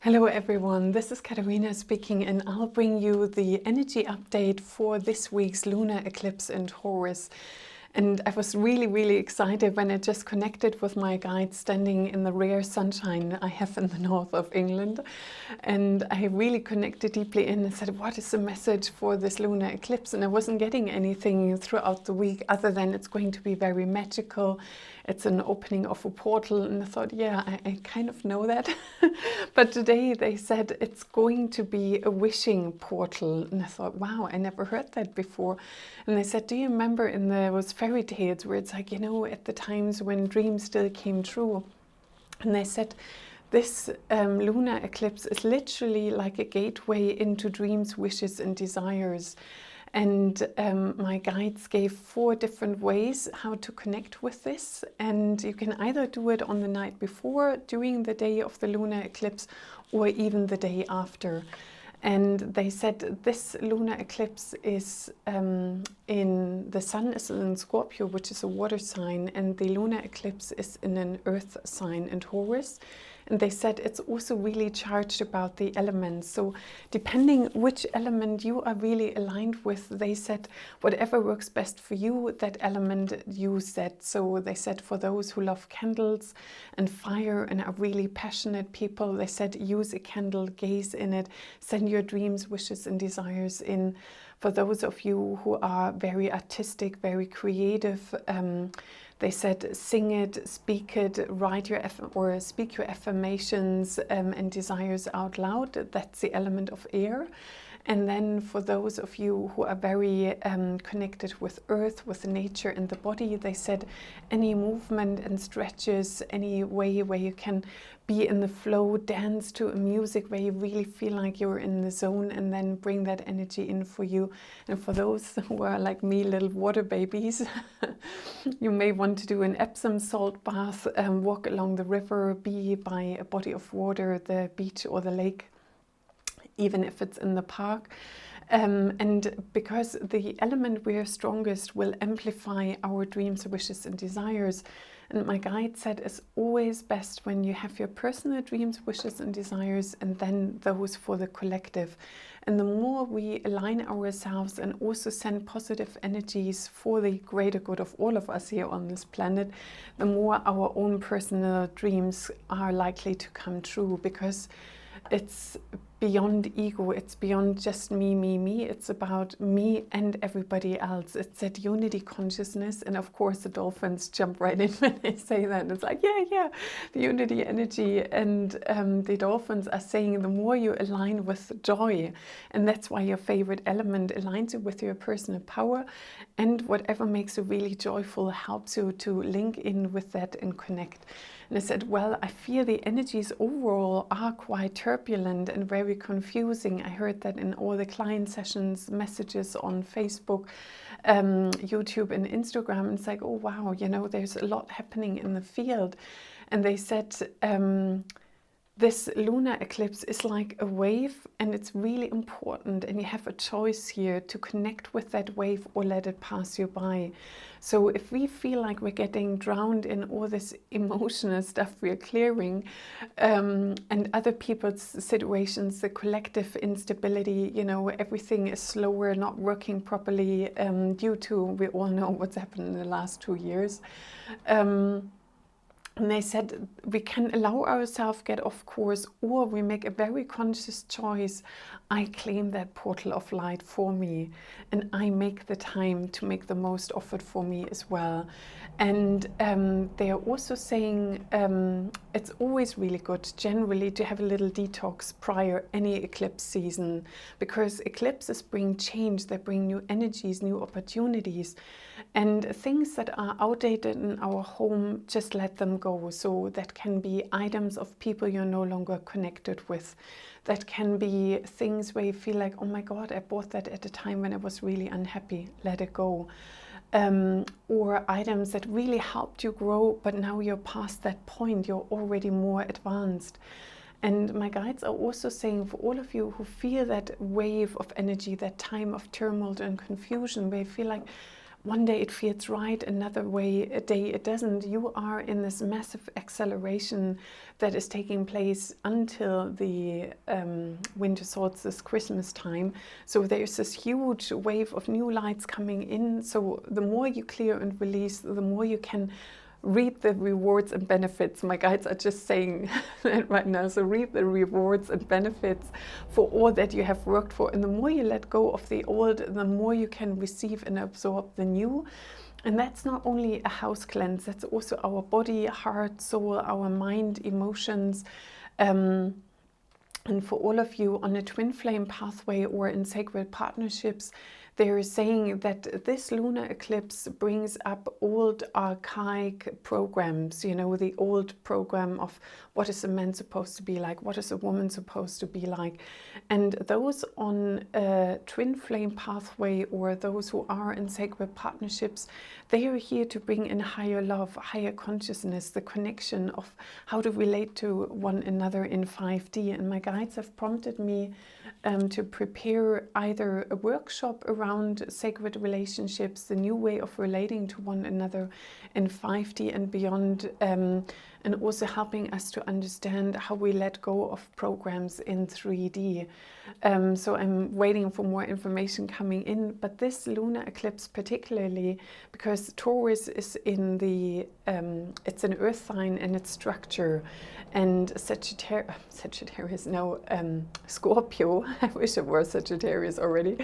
Hello everyone, this is Katarina speaking, and I'll bring you the energy update for this week's lunar eclipse in Taurus. And I was really excited when I just connected with my guide standing in the rare sunshine I have in the north of England. And I really connected deeply in and said, what is the message for this lunar eclipse? And I wasn't getting anything throughout the week other than it's going to be very magical. It's an opening of a portal. And I thought, yeah, I kind of know that. But today they said it's going to be a wishing portal. And I thought, wow, I never heard that before. And they said, do you remember in those fairy tales where it's like, you know, at the times when dreams still came true? And they said, this lunar eclipse is literally like a gateway into dreams, wishes, and desires. And my guides gave 4 different ways how to connect with this. And you can either do it on the night before, during the day of the lunar eclipse, or even the day after. And they said this lunar eclipse is the sun is in Scorpio, which is a water sign, and the lunar eclipse is in an earth sign in Taurus. And they said it's also really charged about the elements. So depending which element you are really aligned with, they said whatever works best for you, that element, use that. So they said for those who love candles and fire and are really passionate people, they said use a candle, gaze in it, send your dreams, wishes and desires in. For those of you who are very artistic, very creative, they said sing it, speak it, write your or speak your affirmations and desires out loud. That's the element of air. And then for those of you who are very connected with earth, with nature and the body, they said any movement and stretches, any way where you can be in the flow, dance to a music where you really feel like you're in the zone, and then bring that energy in for you. And for those who are like me, little water babies, you may want to do an Epsom salt bath, walk along the river, be by a body of water, the beach or the lake, even if it's in the park. And because the element we are strongest will amplify our dreams, wishes and desires. And my guide said it's always best when you have your personal dreams, wishes and desires, and then those for the collective. And the more we align ourselves and also send positive energies for the greater good of all of us here on this planet, the more our own personal dreams are likely to come true, because it's beyond ego, it's beyond just me. It's about me and everybody else. It's that unity consciousness. And of course the dolphins jump right in when they say that. It's like, yeah, the unity energy. And the dolphins are saying the more you align with joy, and that's why your favorite element aligns you with your personal power, and whatever makes you really joyful helps you to link in with that and connect. And I said, well, I feel the energies overall are quite turbulent and very confusing. I heard that in all the client sessions, messages on Facebook, YouTube and Instagram. It's like, oh wow, you know, there's a lot happening in the field. And they said, this lunar eclipse is like a wave, and it's really important, and you have a choice here to connect with that wave or let it pass you by. So if we feel like we're getting drowned in all this emotional stuff we're clearing, and other people's situations, the collective instability, you know, everything is slower, not working properly, due to, we all know what's happened in the last 2 years. And they said we can allow ourselves get off course, or we make a very conscious choice. I claim that portal of light for me, and I make the time to make the most of it for me as well. And they are also saying it's always really good generally to have a little detox prior any eclipse season, because eclipses bring change, they bring new energies, new opportunities, and things that are outdated in our home, just let them go. So that can be items of people you're no longer connected with. That can be things where you feel like, oh my God, I bought that at a time when I was really unhappy. Let it go. Or items that really helped you grow, but now you're past that point, you're already more advanced. And my guides are also saying for all of you who feel that wave of energy, that time of turmoil and confusion, where you feel like, one day it feels right, another day it doesn't. You are in this massive acceleration that is taking place until the winter solstice, Christmas time. So there's this huge wave of new lights coming in. So the more you clear and release, the more you can reap the rewards and benefits. My guides are just saying that right now. So reap the rewards and benefits for all that you have worked for. And the more you let go of the old, the more you can receive and absorb the new. And that's not only a house cleanse, that's also our body, heart, soul, our mind, emotions. And for all of you on a twin flame pathway or in sacred partnerships, they're saying that this lunar eclipse brings up old archaic programs, you know, the old program of what is a man supposed to be like, what is a woman supposed to be like. And those on a twin flame pathway or those who are in sacred partnerships, they are here to bring in higher love, higher consciousness, the connection of how to relate to one another in 5D. And my guides have prompted me to prepare either a workshop around sacred relationships, the new way of relating to one another in 5D and beyond, and also helping us to understand how we let go of programs in 3D. So I'm waiting for more information coming in, but this lunar eclipse particularly, because Taurus is in the, it's an earth sign and its structure, and Sagittarius, no, Scorpio, I wish it were Sagittarius already.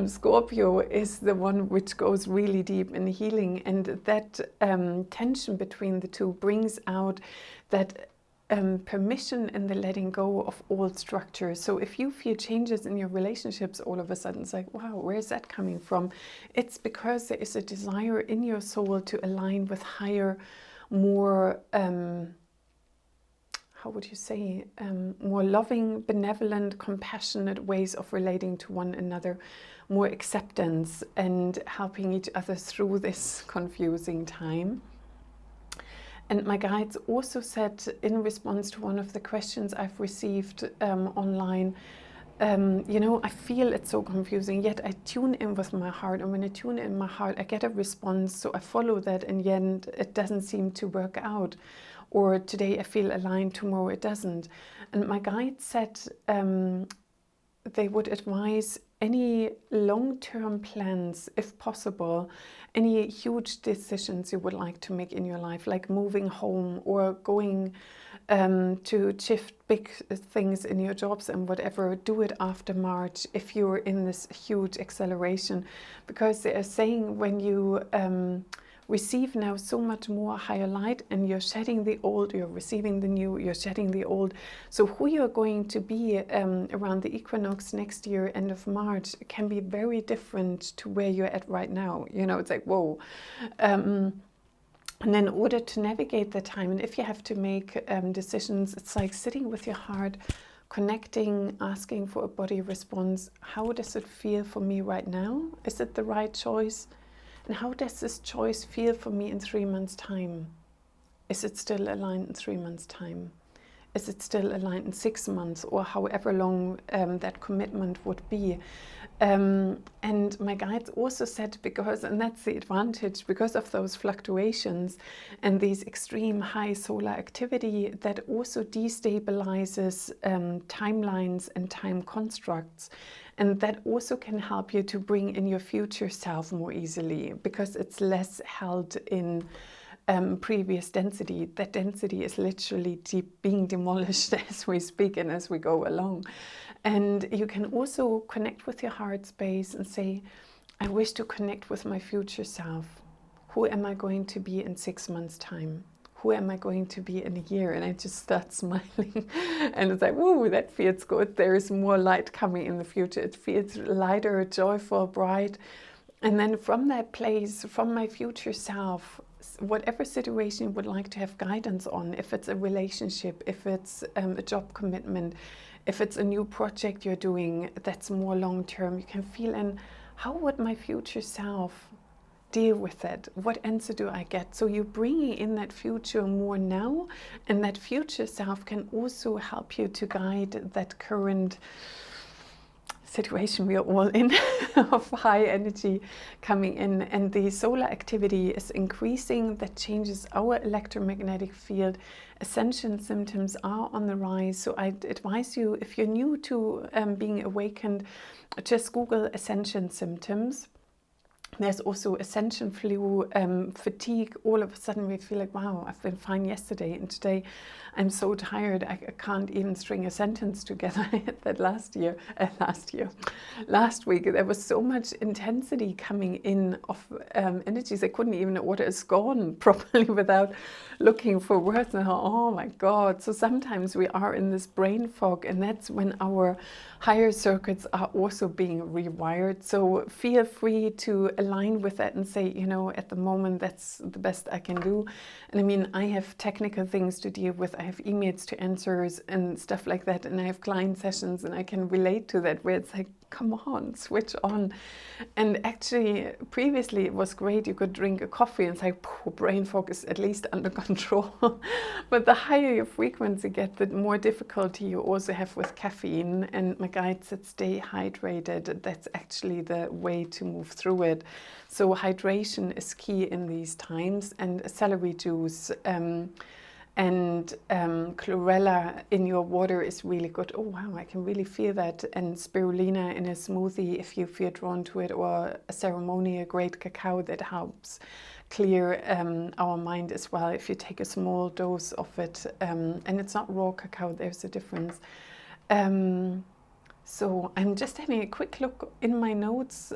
Scorpio is the one which goes really deep in healing, and that tension between the two brings out that permission and the letting go of old structures. So if you feel changes in your relationships all of a sudden, it's like, wow, where is that coming from? It's because there is a desire in your soul to align with higher, more how would you say, more loving, benevolent, compassionate ways of relating to one another, more acceptance and helping each other through this confusing time. And my guides also said, in response to one of the questions I've received online, you know, I feel it's so confusing, yet I tune in with my heart. And when I tune in my heart, I get a response. So I follow that, and yet it doesn't seem to work out. Or today I feel aligned, tomorrow it doesn't. And my guide said they would advise any long-term plans, if possible, any huge decisions you would like to make in your life, like moving home or going to shift big things in your jobs and whatever, do it after March if you're in this huge acceleration. Because they are saying when you receive now so much more higher light and you're shedding the old, you're receiving the new, you're shedding the old. So who you're going to be around the equinox next year, end of March, can be very different to where you're at right now. You know, it's like, whoa. And in order to navigate the time, and if you have to make decisions, it's like sitting with your heart, connecting, asking for a body response. How does it feel for me right now? Is it the right choice? And how does this choice feel for me in 3 months' time? Is it still aligned in 3 months' time? Is it still aligned in 6 months, or however long that commitment would be? And my guides also said, because, and that's the advantage, because of those fluctuations and these extreme high solar activity, that also destabilizes timelines and time constructs. And that also can help you to bring in your future self more easily, because it's less held in previous density. That density is literally being demolished as we speak and as we go along. And you can also connect with your heart space and say, I wish to connect with my future self. Who am I going to be in 6 months' time? Who am I going to be in a year? And I just start smiling. And it's like, whoa, that feels good. There is more light coming in the future. It feels lighter, joyful, bright. And then from that place, from my future self, whatever situation you would like to have guidance on, if it's a relationship, if it's a job commitment, if it's a new project you're doing that's more long-term, you can feel in, how would my future self deal with that? What answer do I get? So you're bringing in that future more now, and that future self can also help you to guide that current situation we are all in of high energy coming in, and the solar activity is increasing. That changes our electromagnetic field. Ascension symptoms are on the rise, so I advise you, if you're new to being awakened, just Google Ascension symptoms. There's also Ascension flu, fatigue. All of a sudden we feel like, wow, I've been fine yesterday, and today I'm so tired I can't even string a sentence together. I had that last week. There was so much intensity coming in of energies. I couldn't even order a scone properly without looking for words. And oh my God. So sometimes we are in this brain fog, and that's when our higher circuits are also being rewired. So feel free to align with that and say, you know, at the moment that's the best I can do. And I mean, I have technical things to deal with. I have emails to answer and stuff like that, and I have client sessions, and I can relate to that, where it's like, come on, switch on. And actually previously it was great, you could drink a coffee and say, brain fog is at least under control. But the higher your frequency gets, the more difficulty you also have with caffeine. And my guide said, stay hydrated. That's actually the way to move through it. So hydration is key in these times, and celery juice and chlorella in your water is really good. Oh wow, I can really feel that. And spirulina in a smoothie, if you feel drawn to it, or a ceremony, a great cacao, that helps clear our mind as well, if you take a small dose of it. And it's not raw cacao, there's a difference. So I'm just having a quick look in my notes.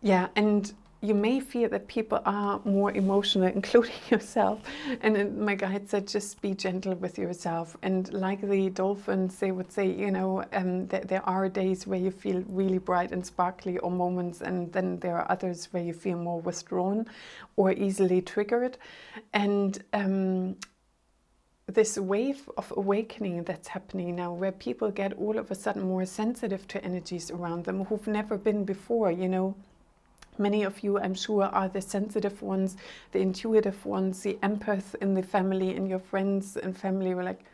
Yeah, and you may feel that people are more emotional, including yourself. And my guide said, just be gentle with yourself. And like the dolphins, they would say, you know, that there are days where you feel really bright and sparkly, or moments, and then there are others where you feel more withdrawn or easily triggered. And this wave of awakening that's happening now, where people get all of a sudden more sensitive to energies around them who've never been before, you know. Many of you, I'm sure, are the sensitive ones, the intuitive ones, the empath in the family, and your friends and family were like,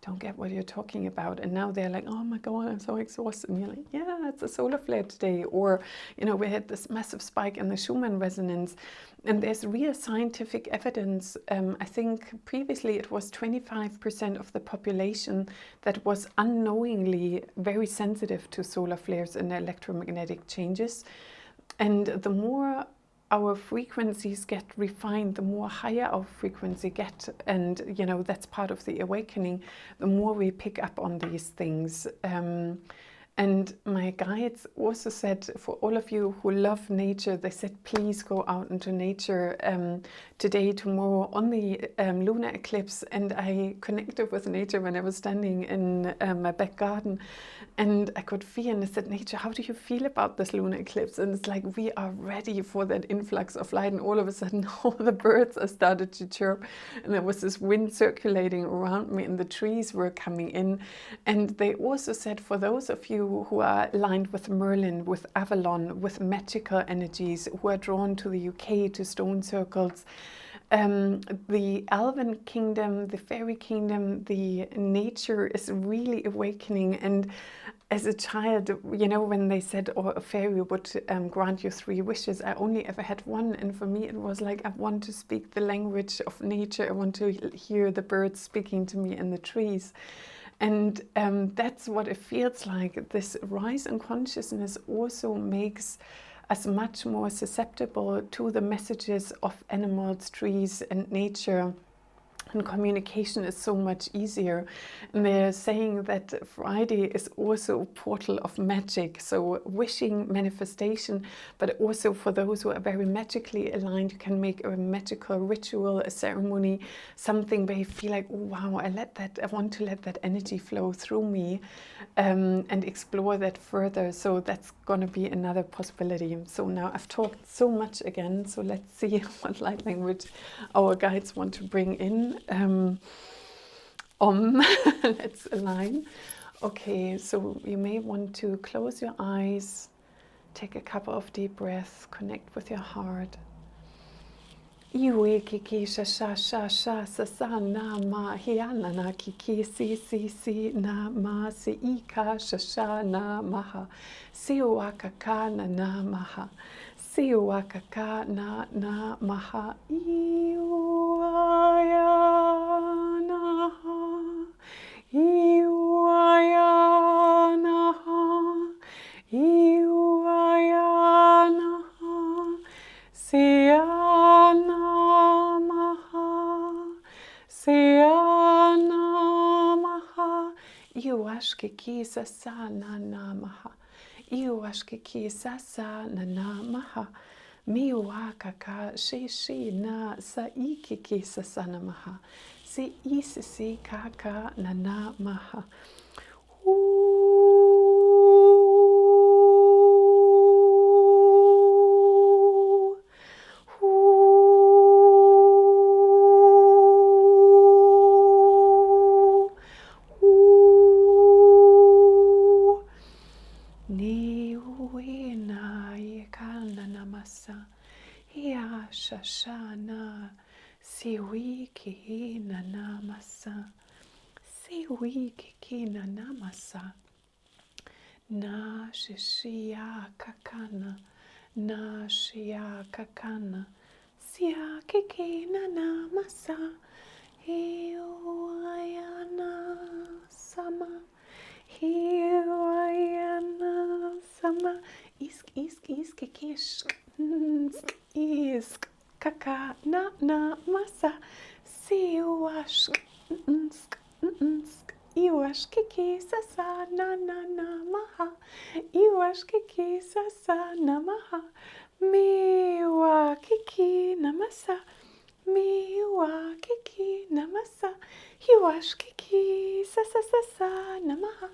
don't get what you're talking about. And now they're like, oh my God, I'm so exhausted. And you're like, yeah, it's a solar flare today. Or, you know, we had this massive spike in the Schumann resonance. And there's real scientific evidence. I think previously it was 25% of the population that was unknowingly very sensitive to solar flares and electromagnetic changes. And the more our frequencies get refined, the more higher our frequency get, and you know, that's part of the awakening, the more we pick up on these things. And my guides also said, for all of you who love nature, they said, please go out into nature today, tomorrow, on the lunar eclipse. And I connected with nature when I was standing in my back garden, and I could feel, and I said, nature, how do you feel about this lunar eclipse? And it's like, we are ready for that influx of light. And all of a sudden, all the birds started to chirp, and there was this wind circulating around me, and the trees were coming in. And they also said, for those of you who are aligned with Merlin, with Avalon, with magical energies, who are drawn to the UK, to stone circles, the elven kingdom, the fairy kingdom, the nature is really awakening. And as a child, you know, when they said, oh, a fairy would grant you 3 wishes, I only ever had one. And for me, it was like, I want to speak the language of nature. I want to hear the birds speaking to me in the trees. And that's what it feels like. This rise in consciousness also makes us much more susceptible to the messages of animals, trees, and nature. And communication is so much easier. And they're saying that Friday is also a portal of magic. So wishing, manifestation, but also for those who are very magically aligned, you can make a magical ritual, a ceremony, something where you feel like, oh, wow, I want to let that energy flow through me, and explore that further. So that's going to be another possibility. So now I've talked so much again. So let's see what light language our guides want to bring in. Let's align. Okay, so you may want to close your eyes, take a couple of deep breaths, connect with your heart, Iwe kiki sha sha sha sha sa sa na ma hiana na kiki si si si na ma si ika sha sha na maha si waka ka na maha si waka ka na maha iwaya na ha iwaya na ha iwaya na ha Siana maha, Siana maha, Iwashke ki sasa na maha, Iwashke ki sasa na maha, Miwaka ka shi na sa iki ki sasa na maha, Si isi kaka na maha. Shashana siwiki na namasa siwiki na namasa na shishia kakana na shia kakana sia kiki na namasa hiwayana sama hiwayana sama isk kishk isk kaka na masa siwash iwash kiki sasa na maha iwash kiki sasa na maha miwa kiki na masa miwa kiki na masa iwash kiki sasa na maha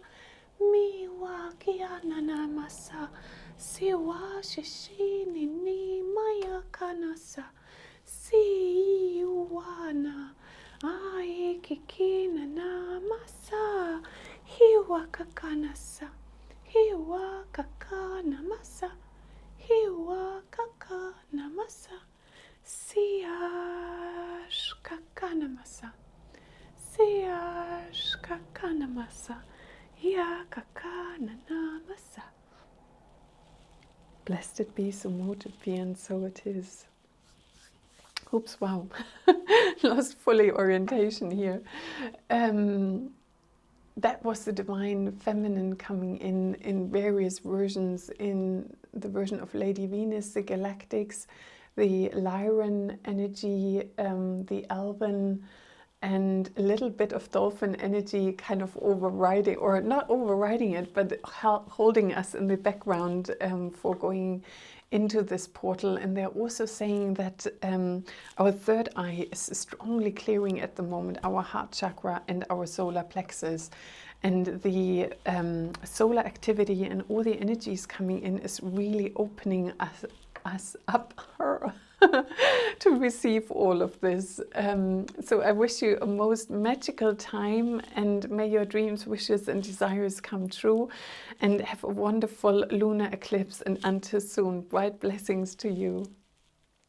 miwa kia na masa siwa shishini ni maya kanasa siwana ai kikina na masa hiwa kakanasa hiwa kakana masa hiwa kakana masa siash kakana masa siash kakana masa ya kakana na masa. Blessed it be, so mote it be, and so it is. Oops, wow. Lost fully orientation here. That was the divine feminine coming in various versions, in the version of Lady Venus, the galactics, the Lyran energy, the Alban, and a little bit of dolphin energy kind of overriding, or not overriding it, but holding us in the background for going into this portal. And they're also saying that our third eye is strongly clearing at the moment, our heart chakra and our solar plexus. And the solar activity and all the energies coming in is really opening us up to receive all of this. So I wish you a most magical time, and may your dreams, wishes and desires come true, and have a wonderful lunar eclipse, and until soon, bright blessings to you.